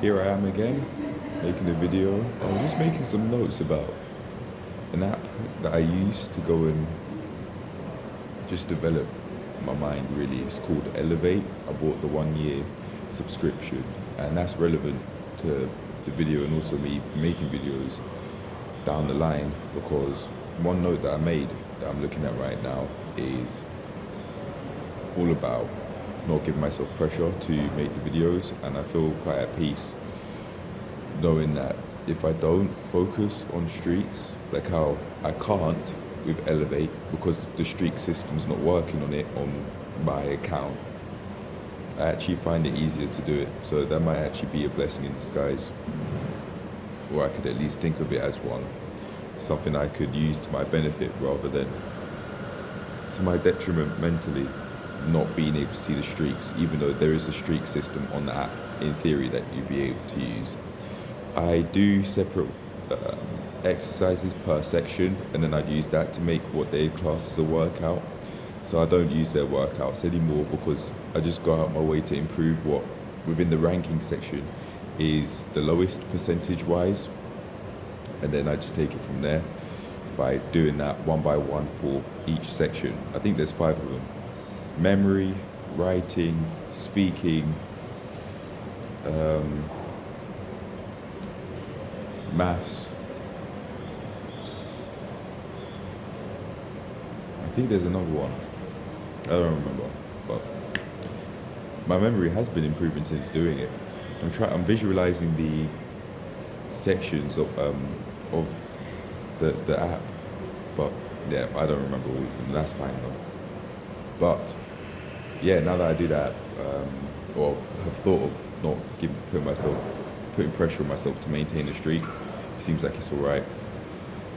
Here I am again, making a video. I was just making some notes about an app that I use to go and just develop my mind really. It's called Elevate. I bought the 1 year subscription, and that's relevant to the video and also me making videos down the line, because one note that I made that I'm looking at right now is all about not giving myself pressure to make the videos, and I feel quite at peace knowing that if I don't focus on streaks, like how I can't with Elevate because the streak system's not working on it on my account, I actually find it easier to do it. So that might actually be a blessing in disguise, or I could at least think of it as one, something I could use to my benefit rather than to my detriment mentally, not being able to see the streaks, even though there is a streak system on the app in theory that you'd be able to use. I do separate exercises per section, and then I'd use that to make what they class as a workout. So I don't use their workouts anymore because I just go out my way to improve what within the ranking section is the lowest percentage wise, and then I just take it from there by doing that one by one for each section. I think there's 5 of them: memory, writing, speaking, maths. I think there's another one. I don't remember, but my memory has been improving since doing it. I'm visualizing the sections of the app, but yeah, I don't remember all of them. That's fine though. But yeah, now that I do that, or have thought of not putting pressure on myself to maintain a streak, it seems like it's all right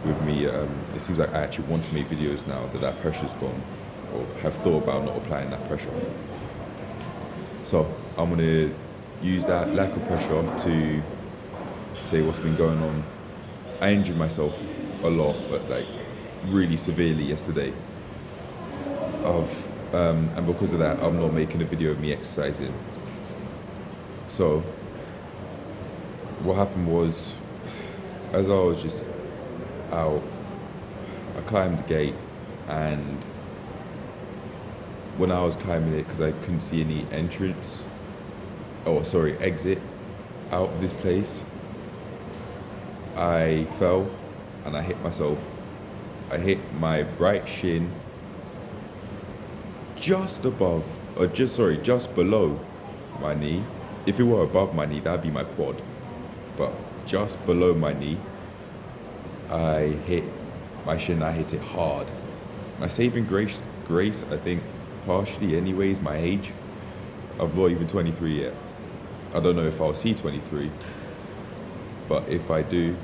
with me. It seems like I actually want to make videos now that pressure's gone, or have thought about not applying that pressure. So I'm gonna use that lack of pressure to say what's been going on. I injured myself a lot, but like really severely yesterday. And because of that, I'm not making a video of me exercising. So what happened was, as I was just out, I climbed the gate, and when I was climbing it, because I couldn't see any exit out of this place, I fell and I hit myself. I hit my right shin just below my knee. If it were above my knee, that'd be my quad. But just below my knee, I hit my shin. I hit it hard. My saving grace, I think, partially anyways, my age. I'm not even 23 yet. I don't know if I'll see 23, but if I do,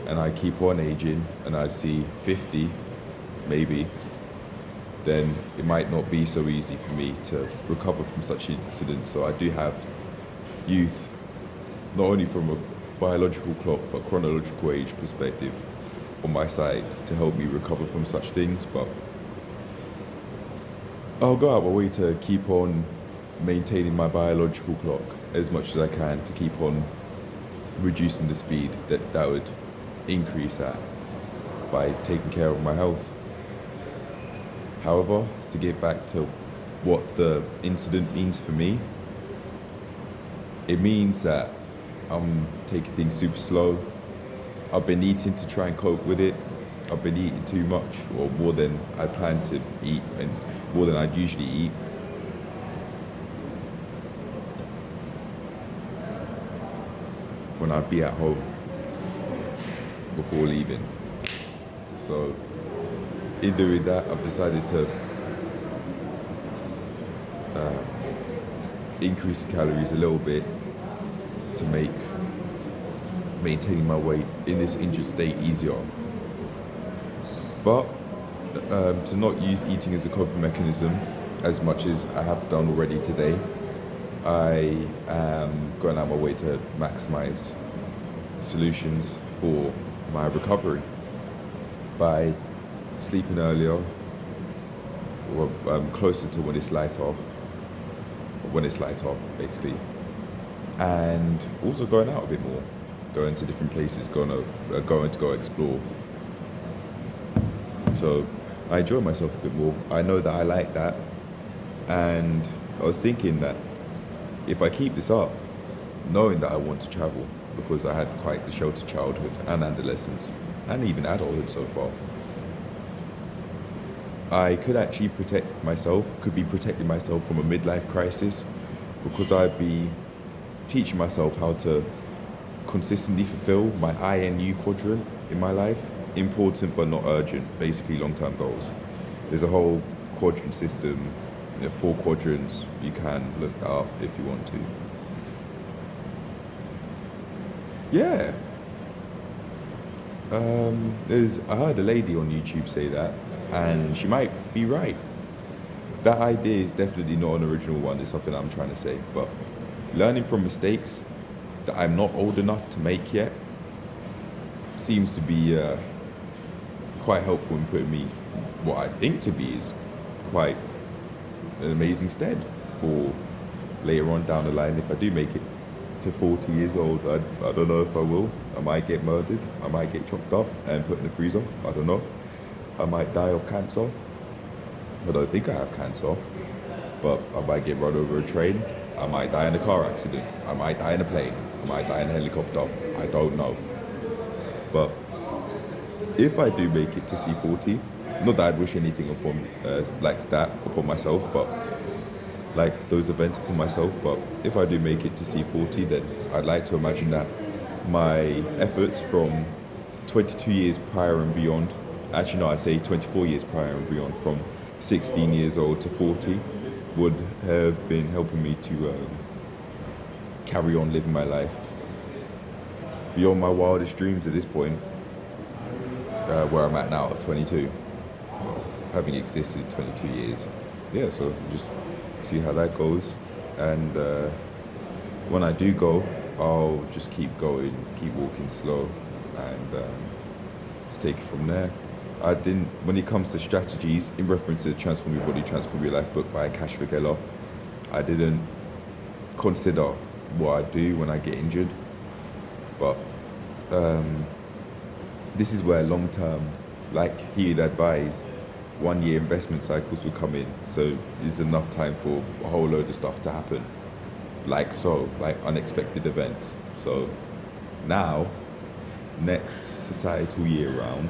and I keep on aging, and I see 50, maybe, then it might not be so easy for me to recover from such incidents. So I do have youth, not only from a biological clock, but chronological age perspective on my side to help me recover from such things. But I'll go out my way to keep on maintaining my biological clock as much as I can, to keep on reducing the speed that would increase at by taking care of my health. However, to get back to what the incident means for me, it means that I'm taking things super slow. I've been eating to try and cope with it. I've been eating too much, or more than I plan to eat, and more than I'd usually eat. When I'd be at home before leaving. So in doing that, I've decided to increase the calories a little bit to make maintaining my weight in this injured state easier. But to not use eating as a coping mechanism as much as I have done already today, I am going out my way to maximize solutions for my recovery by sleeping earlier, or closer to when it's light off, basically, and also going out a bit more, going to different places, going to go explore. So I enjoy myself a bit more. I know that I like that, and I was thinking that if I keep this up, knowing that I want to travel, because I had quite the sheltered childhood and adolescence, and even adulthood so far, I could actually could be protecting myself from a midlife crisis, because I'd be teaching myself how to consistently fulfill my INU quadrant in my life. Important but not urgent, basically long-term goals. There's a whole quadrant system, 4 quadrants. You can look that up if you want to. Yeah, I heard a lady on YouTube say that, and she might be right. That idea is definitely not an original one. It's something I'm trying to say, but learning from mistakes that I'm not old enough to make yet seems to be quite helpful in putting me what I think to be is quite an amazing stead for later on down the line. If I do make it to 40 years old, I don't know if I will. I might get murdered. I might get chopped up and put in the freezer. I don't know. I might die of cancer. I don't think I have cancer, but I might get run over a train. I might die in a car accident. I might die in a plane. I might die in a helicopter. I don't know. But if I do make it to C40, not that I'd wish anything upon like that upon myself, but like those events upon myself. But if I do make it to C40, then I'd like to imagine that my efforts from 22 years prior and beyond, actually no, I say 24 years prior and beyond, from 16 years old to 40, would have been helping me to carry on living my life beyond my wildest dreams at this point, where I'm at now at 22, having existed 22 years. Yeah, so just see how that goes. And when I do go, I'll just keep going, keep walking slow, and just take it from there. When it comes to strategies, in reference to Transform Your Body, Transform Your Life book by Cash Vegela, I didn't consider what I do when I get injured. But this is where long-term, like he had advised, 1 year investment cycles will come in. So there's enough time for a whole load of stuff to happen. Like unexpected events. So now, next societal year round,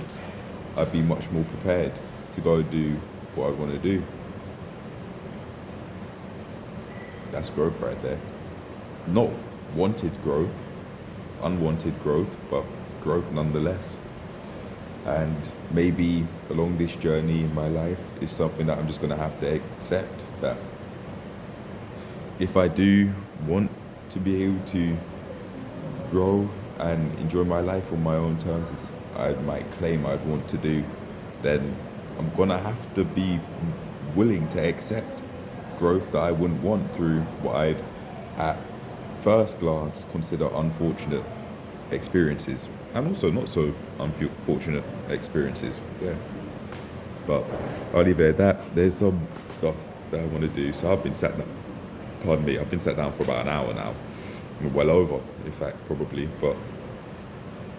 I'd be much more prepared to go do what I want to do. That's growth right there. Not wanted growth, unwanted growth, but growth nonetheless. And maybe along this journey in my life is something that I'm just going to have to accept, that if I do want to be able to grow and enjoy my life on my own terms, as I might claim I'd want to do, then I'm going to have to be willing to accept growth that I wouldn't want through what I'd at first glance consider unfortunate experiences, and also not so unfortunate experiences. Yeah, but I'll leave it at that. There's some stuff that I want to do, so I've been sat down for about an hour now, well over, in fact, probably, but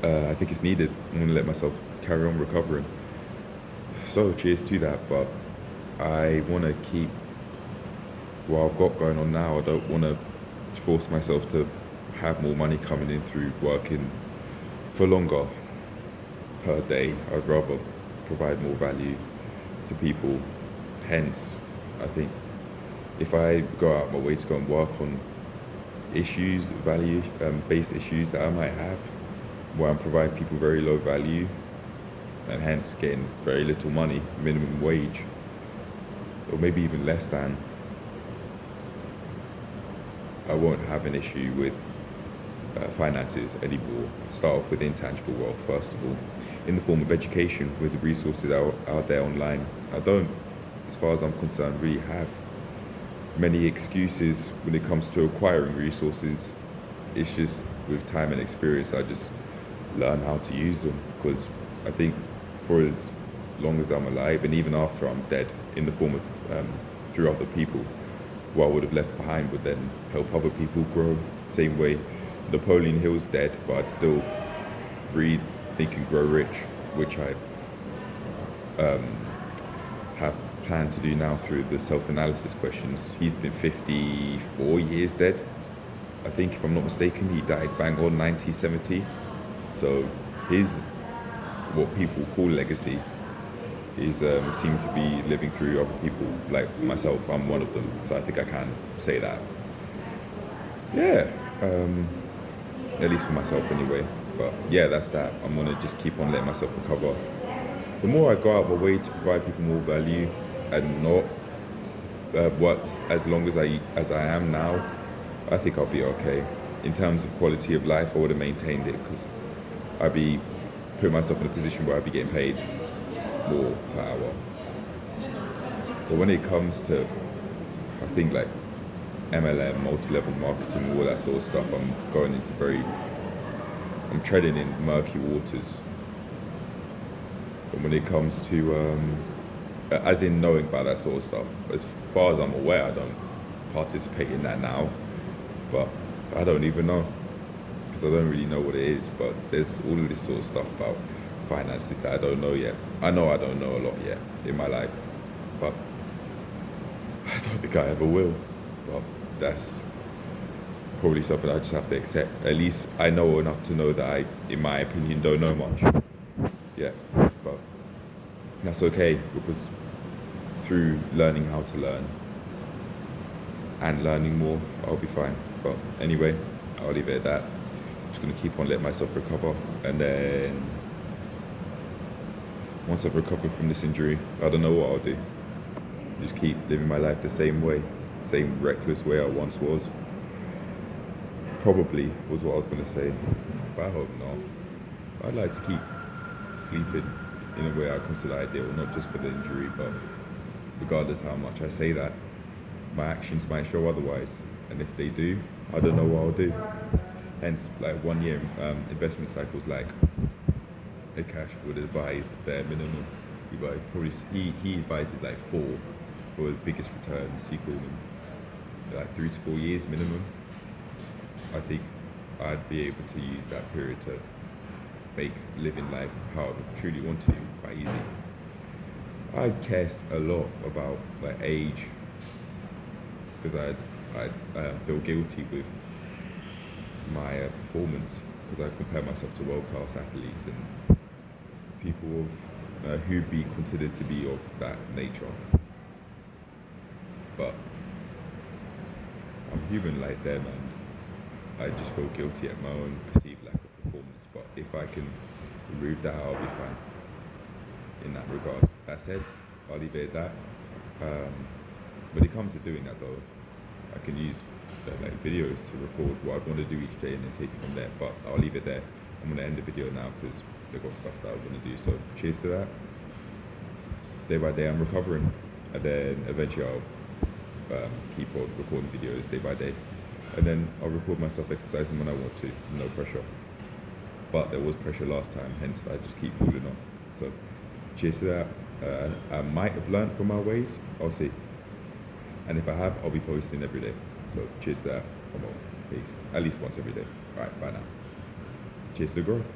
I think it's needed. I'm going to let myself carry on recovering. So cheers to that, but I want to keep what I've got going on now. I don't want to force myself to have more money coming in through working for longer per day. I'd rather provide more value to people. Hence, I think if I go out my way to go and work on issues, value-based issues that I might have, where I'm providing people very low value and hence getting very little money, minimum wage, or maybe even less than, I won't have an issue with finances anymore. Start off with intangible wealth, first of all, in the form of education, with the resources out there online. I don't, as far as I'm concerned, really have many excuses when it comes to acquiring resources. It's just with time and experience, I just learn how to use them, because I think for as long as I'm alive, and even after I'm dead, in the form of through other people, what I would have left behind would then help other people grow Same way, Napoleon Hill's dead, but I'd still read Think and Grow Rich, which I have planned to do now through the self-analysis questions. He's been 54 years dead. I think, if I'm not mistaken, he died bang on 1970. So his, what people call legacy, is seem to be living through other people like myself. I'm one of them, so I think I can say that. Yeah, at least for myself anyway. But yeah, that's that. I'm gonna just keep on letting myself recover. The more I go out my way to provide people more value and not work as long as I am now, I think I'll be okay. In terms of quality of life, I would have maintained it because I'd be putting myself in a position where I'd be getting paid more per hour. But when it comes to, I think, like MLM, multi-level marketing, all that sort of stuff, I'm treading in murky waters. But when it comes to, as in knowing about that sort of stuff, as far as I'm aware, I don't participate in that now. But I don't even know, because I don't really know what it is. But there's all of this sort of stuff about finances that I don't know yet. I know I don't know a lot yet in my life, but I don't think I ever will. But that's probably something I just have to accept. At least I know enough to know that I, in my opinion, don't know much. Yeah, but that's okay, because through learning how to learn and learning more, I'll be fine. But anyway, I'll leave it at that. I'm just gonna keep on letting myself recover, and then once I've recovered from this injury, I don't know what I'll do. Just keep living my life the same way, same reckless way I once was. Probably was what I was gonna say, but I hope not. I'd like to keep sleeping in a way I consider ideal, not just for the injury, but regardless how much I say that, my actions might show otherwise. And if they do, I don't know what I'll do. Hence, like 1 year investment cycles, like Akash would advise bare minimum. He advises like 4 for the biggest returns. He called them like 3 to 4 years minimum. I think I'd be able to use that period to make living life how I would truly want to quite easy. I care a lot about like age, because I feel guilty with my performance, because I compare myself to world-class athletes and people of who'd be considered to be of that nature. But I'm human like them, and I just feel guilty at my own perceived lack of performance. But if I can remove that, I'll be fine in that regard. That said, I'll leave it at that. When it comes to doing that though, I can use like videos to record what I want to do each day and then take it from there. But I'll leave it there. I'm going to end the video now because they've got stuff that I want to do. So cheers to that. Day by day I'm recovering, and then eventually I'll keep on recording videos day by day, and then I'll record myself exercising when I want to, no pressure. But there was pressure last time, hence I just keep falling off. So cheers to that. I might have learned from my ways, I'll see. And if I have, I'll be posting every day. So cheers to that. I'm off. Peace. At least once every day. Alright, bye now. Cheers to the growth.